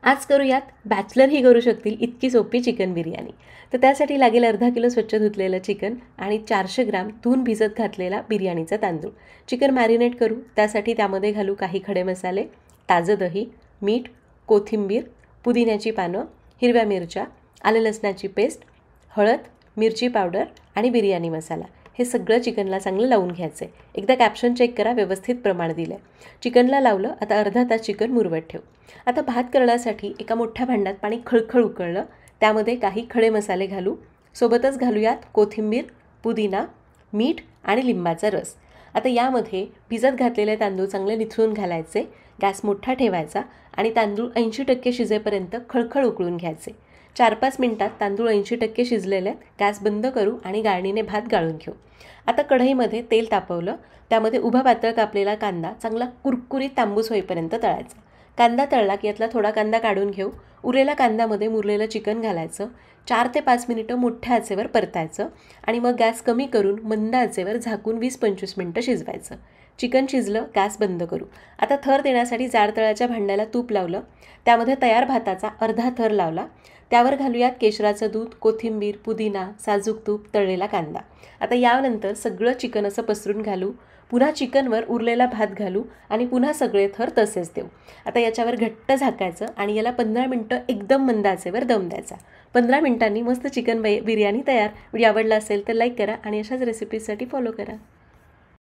आज करूयात बॅचलरही करू शकतील इतकी सोपी चिकन बिर्याणी. तर त्यासाठी लागेल अर्धा किलो स्वच्छ धुतलेलं चिकन आणि 400 ग्राम धुवून भिजत घातलेला बिर्याणीचा तांदूळ. चिकन मॅरिनेट करू. त्यासाठी त्यामध्ये घालू काही खडे मसाले, ताजं दही, मीठ, कोथिंबीर, पुदिन्याची पानं, हिरव्या मिरच्या, आलं लसणाची पेस्ट, हळद, मिरची पावडर आणि बिर्याणी मसाला. हे सगळं चिकनला चांगलं लावून घ्यायचं आहे. एकदा कॅप्शन चेक करा, व्यवस्थित प्रमाण दिलं आहे. चिकनला लावलं. आता अर्धा तास चिकन मुरवत ठेव. आता भात करण्यासाठी एका मोठ्या भांड्यात पाणी खळखळ उकळलं. त्यामध्ये काही खडे मसाले घालू. सोबतच घालूयात कोथिंबीर, पुदिना, मीठ आणि लिंबाचा रस. आता यामध्ये भिजत घातलेले तांदूळ चांगले निथळून घालायचे. गॅस मोठा ठेवायचा आणि तांदूळ 80% शिजेपर्यंत खळखळ उकळून घ्यायचे. 4-5 मिनिटात तांदूळ 80% शिजलेले आहेत. गॅस बंद करू आणि गाळणीने भात गाळून घेऊ. आता कढईमध्ये तेल तापवलं. त्यामध्ये उभा पातळ कापलेला कांदा चांगला कुरकुरीत तांबूस होईपर्यंत तळायचा. कांदा तळला की यातला थोडा कांदा काढून घेऊ. उरलेल्या कांद्यामध्ये मुरलेलं चिकन घालायचं. 4 ते 5 मिनिटं मोठ्या आचेवर परतायचं आणि मग गॅस कमी करून मंद आचेवर झाकून 20-25 मिनिटं शिजवायचं. चिकन शिजलं, गॅस बंद करू. आता थर देण्यासाठी जाड तळाच्या भांड्याला तूप लावलं. त्यामध्ये तयार भाताचा अर्धा थर लावला. त्यावर घालूयात केशराचं दूध, कोथिंबीर, पुदिना, साजूक तूप, तळलेला कांदा. आता यानंतर सगळं चिकन असं पसरून घालू. पुन्हा चिकनवर उरलेला भात घालू आणि पुन्हा सगळे थर तसेच देऊ. आता याच्यावर घट्ट झाकायचं आणि याला 15 मिनिटं एकदम मंद आचेवर दम द्यायचा. 15 मिनिटांनी मस्त चिकन बिर्याणी तयार. व्हिडिओ आवडला असेल तर लाईक करा आणि अशाच रेसिपीजसाठी फॉलो करा.